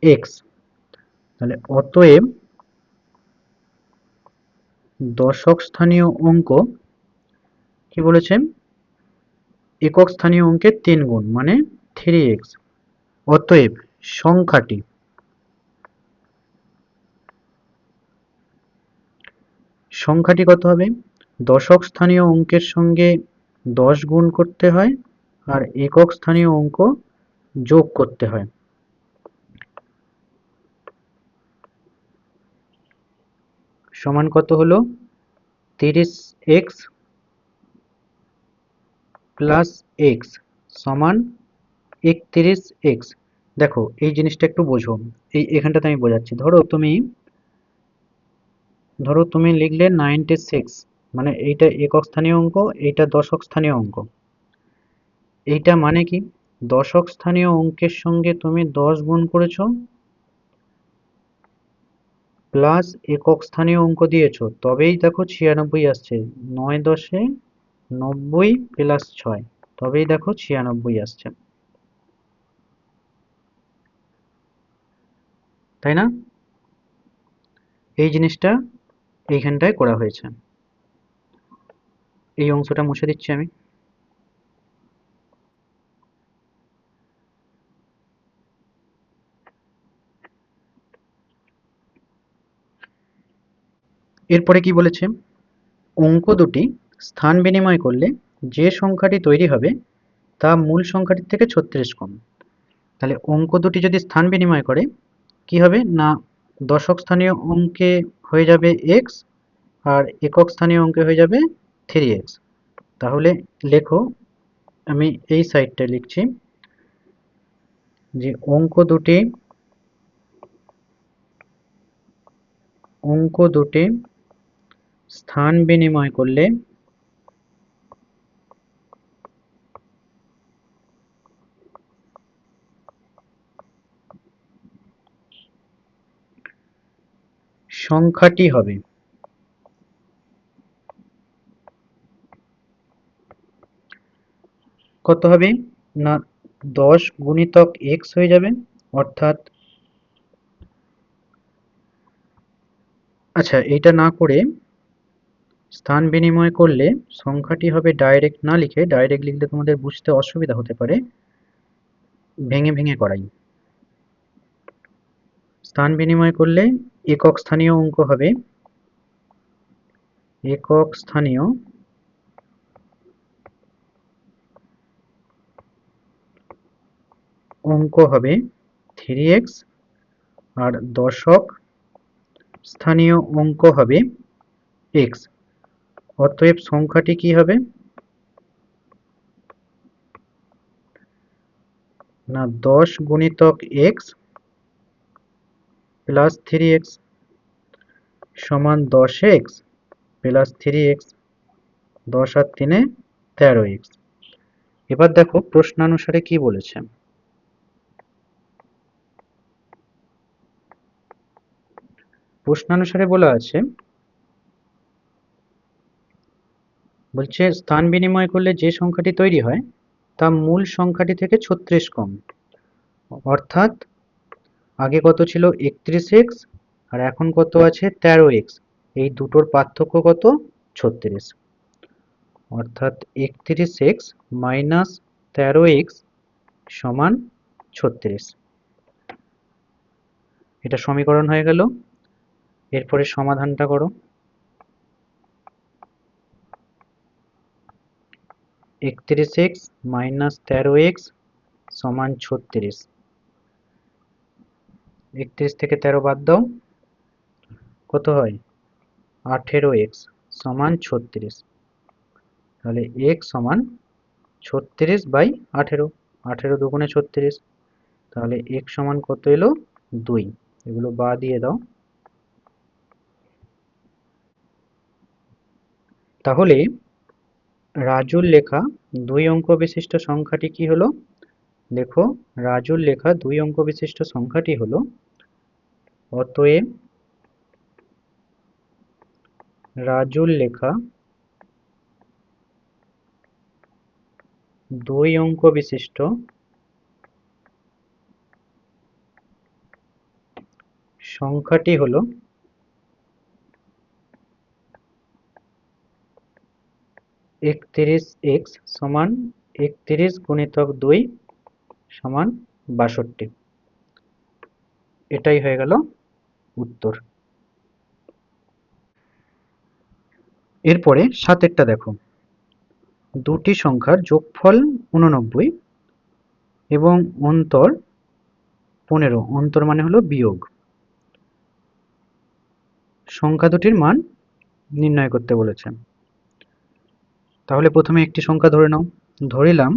x। তাহলে অতএব দশক স্থানীয় অঙ্ক কি বলেছে? একক স্থানীয় অঙ্কের 3 গুণ মানে 3x। অতএব সংখ্যাটি কত হবে? দশক স্থানীয় অঙ্কের সঙ্গে 10 গুণ করতে হয়, আর একক স্থানীয় অঙ্ক যোগ করতে হয়। সমান কত হলো? 30x প্লাস x সমান 31x। দেখো এই জিনিসটা একটু বোঝো, এখানটাতে আমি বোঝাচ্ছি। ধরো তুমি লিখলে 96, মানে এইটা একক স্থানীয় অঙ্ক, এইটা দশক স্থানীয় অঙ্ক। এইটা মানে কি? দশক স্থানীয় অঙ্কের সঙ্গে তুমি 10 গুণ করেছো, প্লাস একক স্থানীয় অঙ্ক দিয়েছো, তবেই দেখো 96 আসছে। 9 10 90 প্লাস 6, তবেই দেখো 96 আসছে, তাই না? এই জিনিসটা এইখানটায় করা হয়েছে। এই অংশটা মুছে দিচ্ছি আমি। এরপরে কি বলেছে? অঙ্ক দুটি স্থান বিনিময় করলে যে সংখ্যাটি তৈরি হবে তা মূল সংখ্যাটির থেকে 36 কম। তাহলে অঙ্ক দুটি যদি স্থান বিনিময় করে কি হবে না, দশক স্থানীয় অঙ্কে হয়ে যাবে x, আর একক স্থানীয় অঙ্কে হয়ে যাবে 3x। তাহলে লেখো, আমি এই সাইডটা লিখছি যে অঙ্ক দুটি স্থান বিনিময় করলে সংখ্যাটি হবে কত হবে না, 10 গুণিতক x হয়ে যাবে, অর্থাৎ, আচ্ছা এইটা না করে স্থান বিনিময় করলে সংখ্যাটি হবে, ডাইরেক্ট না লিখে, ডাইরেক্ট লিখলে তোমাদের বুঝতে অসুবিধা হতে পারে, ভেঙে ভেঙে করাই। স্থান বিনিময় করলে একক স্থানীয় অঙ্ক হবে, একক স্থানীয় অঙ্ক হবে 3x, আর দশক স্থানীয় অঙ্ক হবে x। অতএব সংখ্যাটি কি হবে না 10 গুণিতক x প্লাস 3x সমান 10x প্লাস 3x, 10 আর 3 13x। এবার দেখো প্রশ্নানুসারে কি বলেছে। প্রশ্নানুসারে বলা আছে, বলছে স্থান বিনিময় করলে যে সংখ্যাটি তৈরি হয় তা মূল সংখ্যাটি থেকে 36 কম। অর্থাৎ আগে কত ছিল 31x আর এখন কত আছে 13x, এই দুটোর পার্থক্য কত 36। অর্থাৎ 31x মাইনাস 13x সমান 36। এটা সমীকরণ হয়ে গেল। এরপরে সমাধানটা করো। 31x মাইনাস 13x সমান 36। 31 থেকে 13 বাদ দাও, কত হয় 18x সমান 36। তাহলে x সমান 36/18, 18 দুগুণে 36। তাহলে x সমান কত এলো 2। এগুলো বাদ দিয়ে দাও। তাহলে রাজুর লেখা 2 অঙ্ক বিশিষ্ট সংখ্যাটি কি হলো? লেখো রাজুর লেখা 2 অঙ্ক বিশিষ্ট সংখ্যাটি হলো, অতএব রাজুর লেখা 2 অঙ্ক বিশিষ্ট সংখ্যাটি হলো 31x সমান 31 গুণিতক 2 সমান 62। এটাই হয়ে গেল উত্তর। এরপরে 7এরটা দেখো, দুটি সংখ্যার যোগফল 89 এবং অন্তর 15, অন্তর মানে হলো বিয়োগ। সংখ্যা দুটির মান নির্ণয় করতে বলেছে। তাহলে প্রথমে একটি সংখ্যা ধরে নাও। ধরিলাম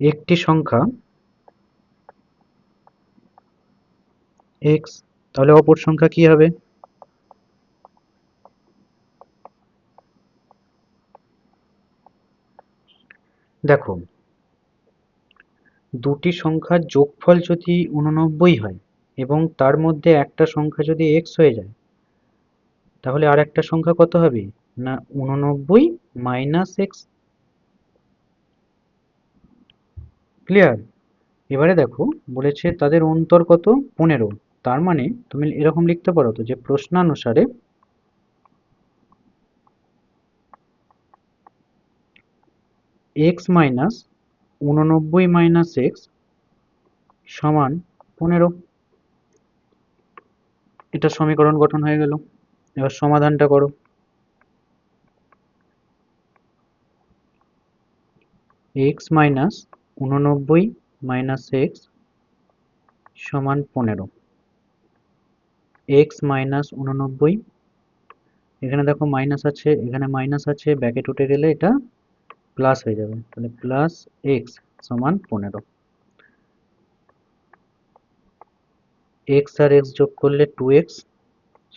একটি সংখ্যা x, তাহলে অপর সংখ্যা কি হবে? দেখো দুটি সংখ্যার যোগফল যদি 89 হয় এবং তার মধ্যে একটা সংখ্যা যদি x হয়ে যায়, তাহলে আর একটা সংখ্যা কত হবে না 89 মাইনাস x। ক্লিয়ার? এবারে দেখো বলেছে তাদের অন্তর কত 15। তার মানে তুমি এরকম লিখতে পারো তো যে প্রশ্নানুসারে x মাইনাস 89 মাইনাস x সমান 15। এটা সমীকরণ গঠন হয়ে গেল। এবার সমাধানটা করো। x মাইনাস 89 মাইনাস x সমান 15। x মাইনাস 89, এখানে দেখো মাইনাস আছে, এখানে মাইনাস আছে, ব্র্যাকেট উঠে গেলে এটা প্লাস হয়ে যাবে। তাহলে প্লাস x সমান 15। x আর x যোগ করলে 2x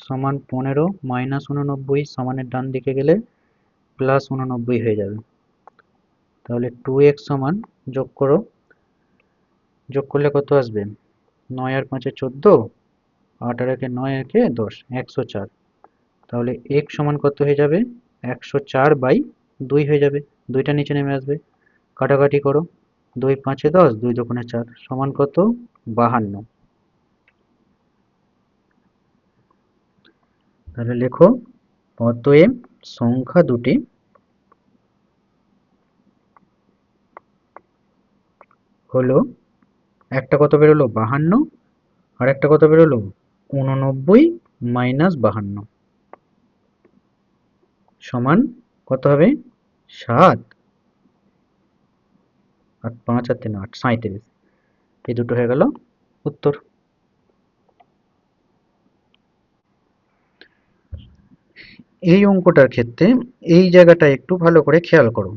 সমান 15 মাইনাস 89 সমানের ডান দিকে গেলে প্লাস 89 হয়ে যাবে। তাহলে 2x সমান যোগ করো, যোগ করলে কত আসবে 9 আর 5 14, 8 আর 1 9 একে 10, 104। তাহলে x সমান কত হয়ে যাবে 104/2 হয়ে যাবে। দুইটা নিচে নেমে আসবে, কাটাকাটি করো, 2 5 10, 2 দুগুণে 4 সমান কত 52। তাহলে লেখো অতএব সংখ্যা দুটি হলো, একটা কত বেরোলো 52, আর একটা কত বেরোলো 89 মাইনাস 52 সমান কত হবে 7, আর 5 আর 3 8, 37। এই দুটো হয়ে গেল উত্তর। এই অঙ্কটার ক্ষেত্রে এই জায়গাটা একটু ভালো করে খেয়াল করো।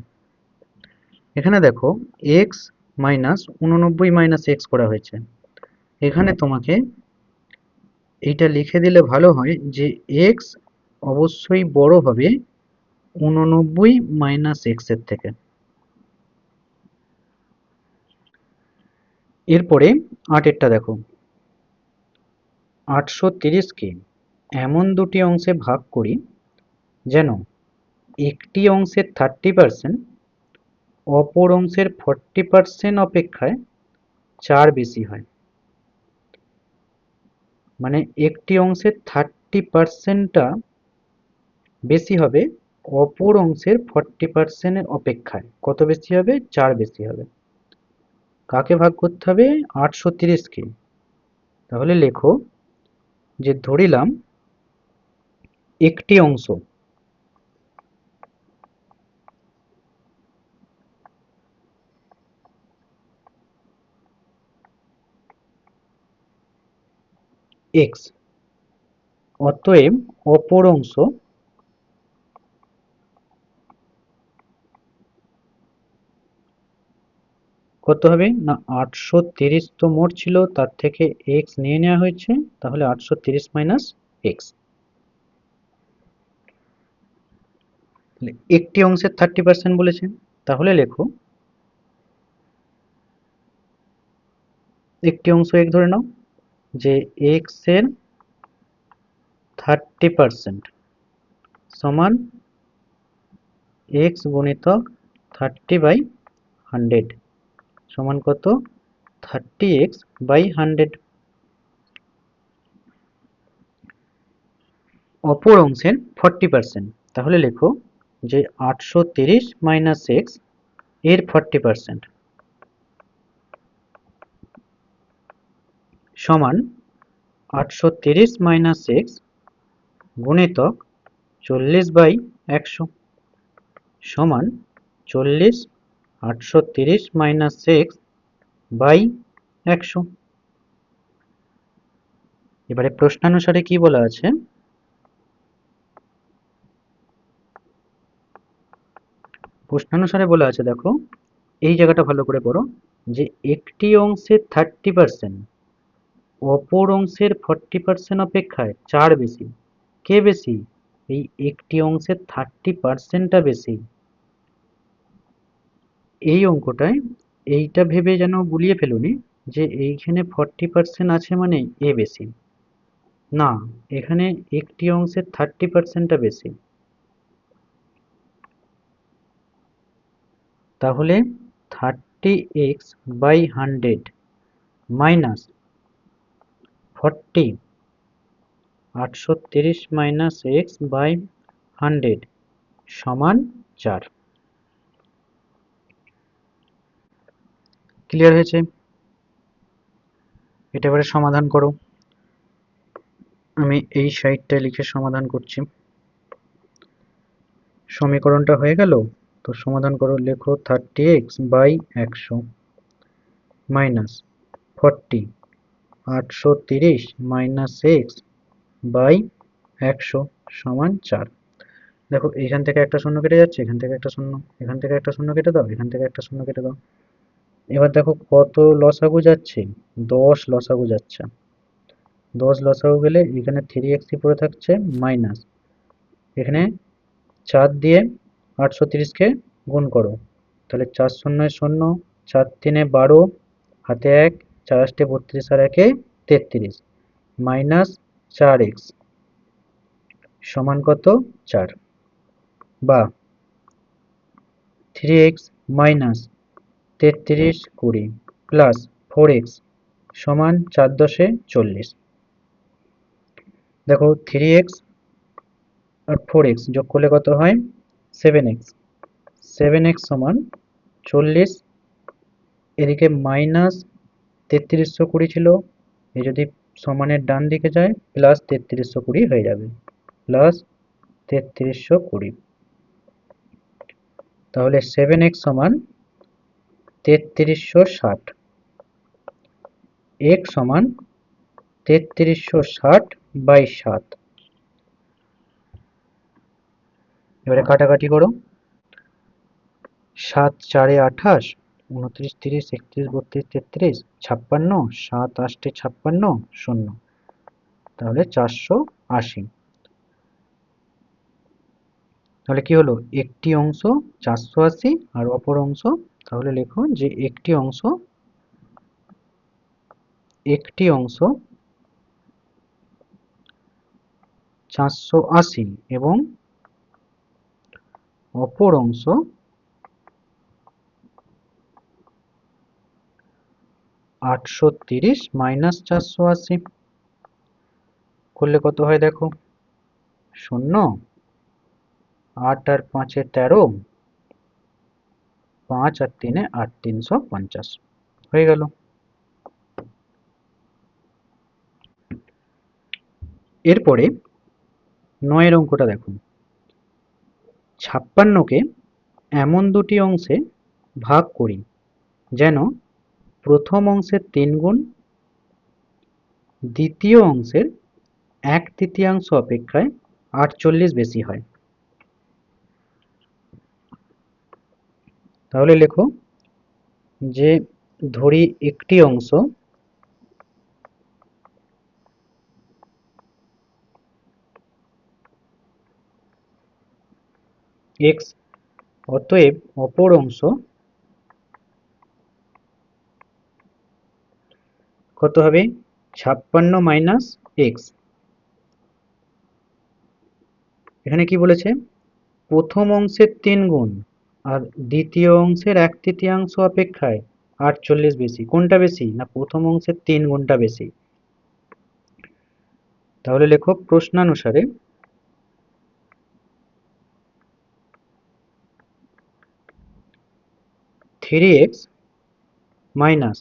এখানে দেখো x মাইনাস 89 মাইনাস এক্স করা হয়েছে। এখানে তোমাকে এইটা লিখে দিলে ভালো হয় যে x অবশ্যই বড় হবে 89 মাইনাস এক্স এর থেকে। এরপরে 8এরটা দেখো, 830কে এমন দুটি অংশে ভাগ করি যেন একটি অংশের 30% অপর অংশের 40% অপেক্ষায় 4 বেশি হয়। মানে একটি অংশের 30%টা বেশি হবে অপর অংশের 40% অপেক্ষায়। কত বেশি হবে? 4 বেশি হবে। কাকে ভাগ করতে হবে? 830কে। তাহলে লেখো যে ধরিলাম একটি অংশ x, অতএব অপর অংশ কত হবে? না 830 তো মোট ছিল, তার থেকে x নিয়ে নেওয়া হয়েছে, তাহলে 830 মাইনাস এক্স। একটি অংশের 30% বলেছে, তাহলে লেখো একটি অংশ এক ধরে নাও যে x এর 30% সমান x গুণিতক 30/100 সমান কত? 30x/100। অপর অংশের 40%, তাহলে লেখো যে 830 মাইনাস এক্স এর 40% সমান 830 মাইনাস এক্স গুণিতক 40/100 সমান 40 830 মাইনাস এক্স বাই 100। এবারে প্রশ্নানুসারে কি বলা আছে? প্রশ্নানুসারে বলা আছে দেখো, এই জায়গাটা ভালো করে পড়ো যে একটি অংশের 30% অপর অংশের 40% অপেক্ষায় 4 বেশি। কে বেশি? এই একটি অংশের 30%টা বেশি। এই অঙ্কটায় এইটা ভেবে যেন গুলিয়ে ফেলুনি যে এইখানে 40% আছে মানে এ বেশি। না, এখানে একটি অংশের 30%টা বেশি। তাহলে 30x/100 minus 40, 830 minus x by 100 সমান 4। ক্লিয়ার হয়েছে? এটা এবারে সমাধান করো। আমি এই সাইডটা লিখে সমাধান করছি। সমীকরণটা হয়ে গেল, তো সমাধান করো। লেখো 30x/100 minus 40, 830 minus x by 100 সমান 4। দেখো এখান থেকে একটা শূন্য কেটে যাচ্ছে, এখান থেকে একটা শূন্য, এখান থেকে একটা শূন্য কেটে দাও, এখান থেকে একটা শূন্য কেটে দাও। এবার দেখো কত লসাগু যাচ্ছে? 10 লসাগু যাচ্ছে। 10 লসাগু গেলে এখানে 3x পড়ে থাকছে মাইনাস, এখানে 4 দিয়ে 830কে গুণ করো, তাহলে 4 শূন্যয় 0, 4 3-এ 12, হাতে 1, 4 8-এ 32 আর 1-এ 33 মাইনাস 4x সমান কত? 4। বা 3x মাইনাস 33 20 প্লাস 4x সমান 4 10-এ 40। দেখো 3x আর 4x যোগ করলে কত হয়? 7x। 7x সমান 40 এদিকে -3320 ছিল, এই যদি সমানের ডান দিকে যায় +3320 হয়ে যাবে, +3320। তাহলে 7x সমান 3360, x সমান 3360/7। এবারে কাটাকাটি করো, 7 4 28, 29 30 31 32 33 56, 7 8 56 শূন্য, তাহলে 480। তাহলে কি হলো, একটি অংশ 480 আর অপর অংশ, তাহলে লেখো যে একটি অংশ 480 এবং অপর অংশ 830 - 480 করলে কত হয় দেখো, 0, 8 আর 5 13, 5 আর 3 8, 350 হয়ে গেল। এরপরে 9 অঙ্কটা দেখুন, 56কে এমন দুটি অংশে ভাগ করি যেন প্রথম অংশের 3 গুণ দ্বিতীয় অংশের 1/3 অপেক্ষায় 48 বেশি হয়। তাহলে লেখো যে ধরি একটি অংশ x, অতএব অপর অংশ কত হবে, 56 - x। এখানে কি বলেছে, প্রথম অংশের 3 গুণ আর দ্বিতীয় অংশের 1/3 অপেক্ষায় 48 বেশি। কোনটা বেশি, না প্রথম অংশের 3 গুণটা বেশি। তাহলে লেখো প্রশ্নানুসারে 3x মাইনাস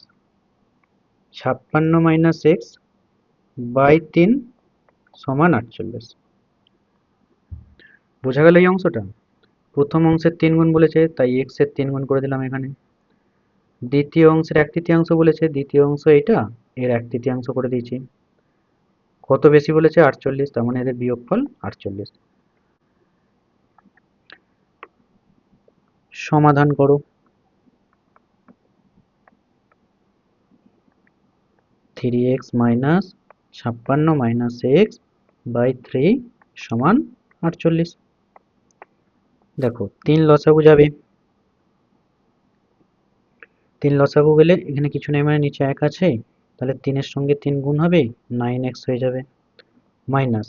56 - x বাই 3 সমান 48। বোঝা গেল এই অংশটা, প্রথম অংশের 3 গুণ বলেছে তাই x এর 3 গুণ করে দিলাম এখানে, দ্বিতীয় অংশের 1/3 বলেছে, দ্বিতীয় অংশ এটা, এর 1/3 করে দিয়েছি। কত বেশি বলেছে, 48, তার মানে এদের বিয়োগফল 48। সমাধান করো, 3x মাইনাস 56 - x বাই 3 সমান 48। দেখো 3 লসাগু যাবে, 3 লসাগু গেলে এখানে কিছু নেই মানে নিচে 1 আছে, তাহলে 3 এর সঙ্গে 3 গুণ হবে 9x হয়ে যাবে, মাইনাস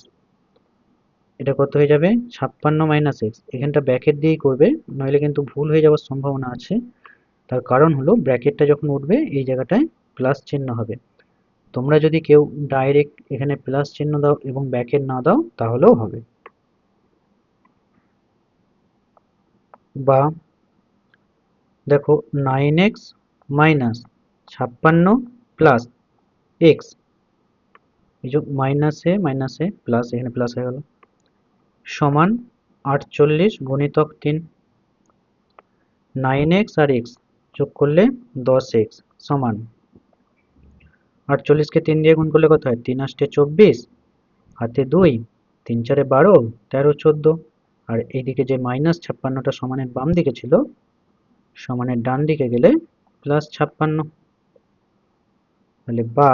এটা কত হয়ে যাবে 56 - x, এখানটা ব্র্যাকেট দিয়েই করবে নইলে কিন্তু ভুল হয়ে যাওয়ার সম্ভাবনা আছে। তার কারণ হলো ব্র্যাকেটটা যখন উঠবে এই জায়গাটায় প্লাস চিহ্ন হবে। তোমরা যদি কেউ ডাইরেক্ট এখানে প্লাস চিহ্ন দাও এবং ব্র্যাকেট না দাও তাহলেও হবে। বা দেখো 9x মাইনাস 56 প্লাস x, এই যে মাইনাসে প্লাস, এখানে প্লাস হয়ে গেল, সমান 48 গুণিতক 3। 9x আর x যোগ করলে 10x সমান 48কে 3 দিয়ে গুণ করলে কত হয়, 3 8 24, হাতে 2, 3 4 12, 13 14, আর এইদিকে যে -56টা সমানের বাম দিকে ছিল, সমানের ডান দিকে গেলে +56, তাহলে বা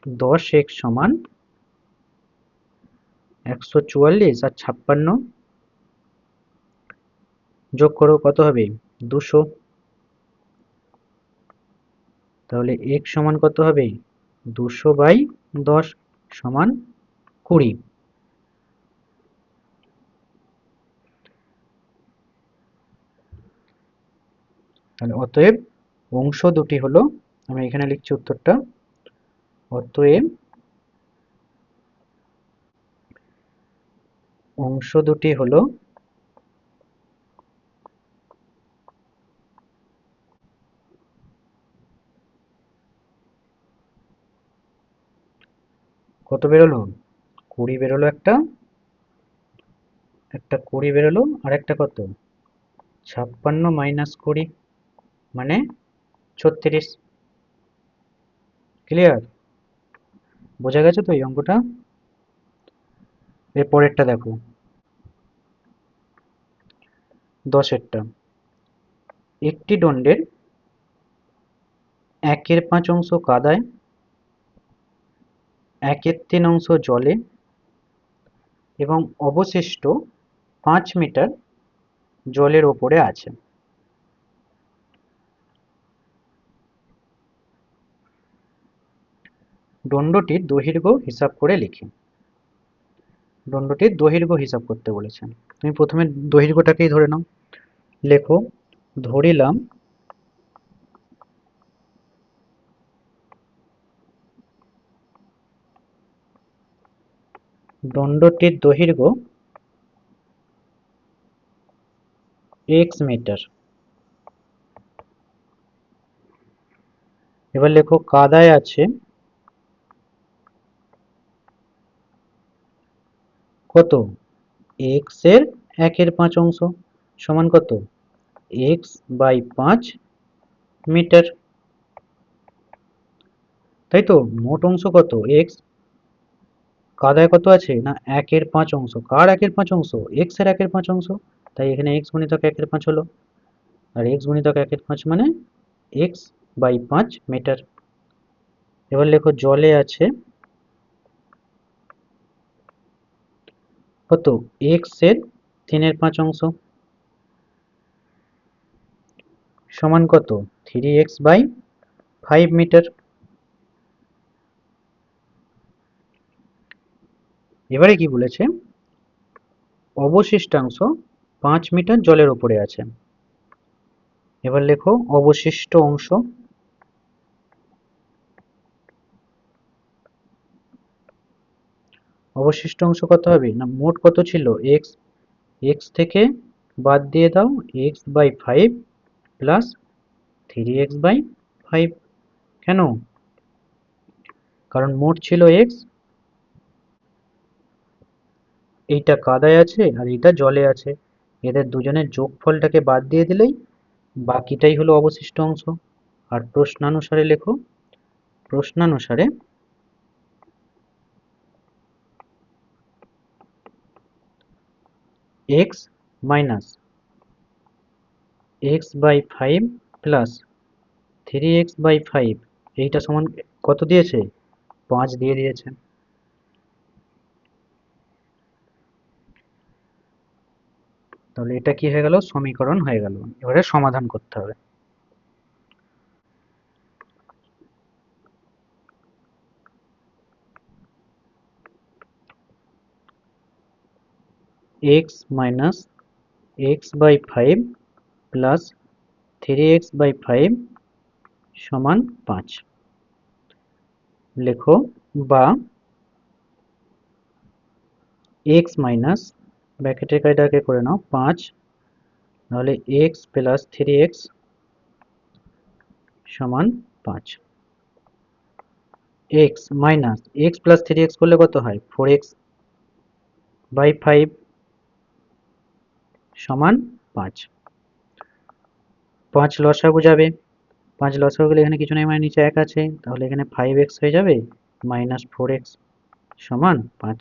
10x সমান 144 আর 56 যোগ করো কত হবে 200, তাহলে x সমান কত হবে 200/10 সমান 20। তাহলে অতএব অংশ দুটি হলো, আমি এখানে লিখছি উত্তরটা, অতএব অংশ দুটি হলো কত বেরোলো? 20 বেরোলো একটা, একটা 20 বেরোলো, আর একটা কত? 56 মাইনাস 20 মানে 36। ক্লিয়ার? বোঝা গেছে তো এই অঙ্কটা? এর পরেরটা দেখো, 10এরটা। একটি দণ্ডের 1/5 অংশ কাদায়, 1/3 অংশ জলে এবং অবশিষ্ট 5 মিটার জলের ওপরে আছে। দণ্ডটির দৈর্ঘ্য হিসাব করে লিখি। দণ্ডটির দৈর্ঘ্য হিসাব করতে বলেছে। তুমি প্রথমে দৈর্ঘ্যটাকেই ধরে নাও। লেখো, ধরিলাম দণ্ডটির দৈর্ঘ্য x মিটার। এবার লেখো কাদায় আছে কত? x এর 1/5 অংশ সমান কত? x by 5 metre. তাই তো? মোট অংশ কত? x। কাদায় কত আছে? না 1/5 অংশ। কার 1/5 অংশ? x এর 1/5 অংশ। তাই এখানে x গুণিতক 1/5 হলো, আর x গুণিতক 1/5 মানে x বাই 5 মিটার। এবার লেখো জলে আছে কত? x এর 3/5 অংশ সমান কত? 3x by 5 metre. এবারে কি বলেছে? অবশিষ্টাংশ 5 মিটার জলের ওপরে আছে। এবার লেখো অবশিষ্ট অংশ। অবশিষ্ট অংশ কত হবে? না মোট কত ছিল? x। x থেকে বাদ দিয়ে দাও x by 5 plus 3x by 5। কেন? কারণ মোট ছিল x, এইটা কাদায় আছে আর এইটা জলে আছে, এদের দুজনের যোগফলটাকে বাদ দিয়ে দিলেই বাকিটাই হলো অবশিষ্ট অংশ। আর প্রশ্নানুসারে লেখো, প্রশ্নানুসারে x minus x by 5 plus 3x by 5 এইটা সমান কত দিয়েছে? 5 দিয়ে দিয়েছে। তাহলে এটা কি হয়ে গেল? সমীকরণ হয়ে গেল। এবারে সমাধান করতে হবে। x minus x by 5 plus 3x by 5 সমান 5 লেখো, বা x মাইনাস ব্র্যাকেটের কায়দা আগে করে নাও 5, তাহলে x প্লাস 3x সমান 5। x minus x plus 3x করলে কত হয়? 4x বাই 5 সমান 5। 5 লসাগু যাবে, 5 লসাগু গেলে এখানে কিছু নেই মানে নিচে 1 আছে, তাহলে এখানে 5x হয়ে যাবে মাইনাস 4x সমান 5।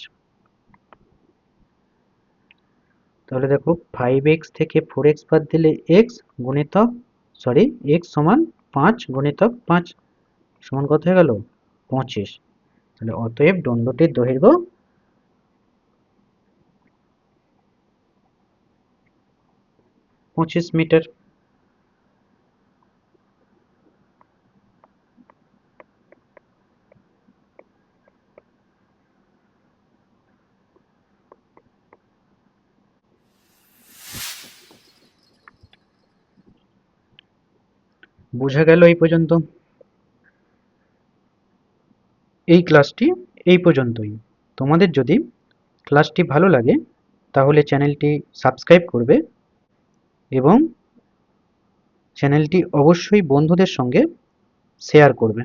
তাহলে দেখো 5x থেকে 4x বাদ দিলে x গুণিতক x সমান 5 গুণিতক 5 সমান কত হয়ে গেল? 25। তাহলে অতএব দণ্ডটির দৈর্ঘ্য 25 মিটার। বোঝা গেল এই পর্যন্ত? এই ক্লাসটি এই পর্যন্তই। তোমাদের যদি ক্লাসটি ভালো লাগে তাহলে চ্যানেলটি সাবস্ক্রাইব করবে এবং চ্যানেলটি অবশ্যই বন্ধুদের সঙ্গে শেয়ার করবে।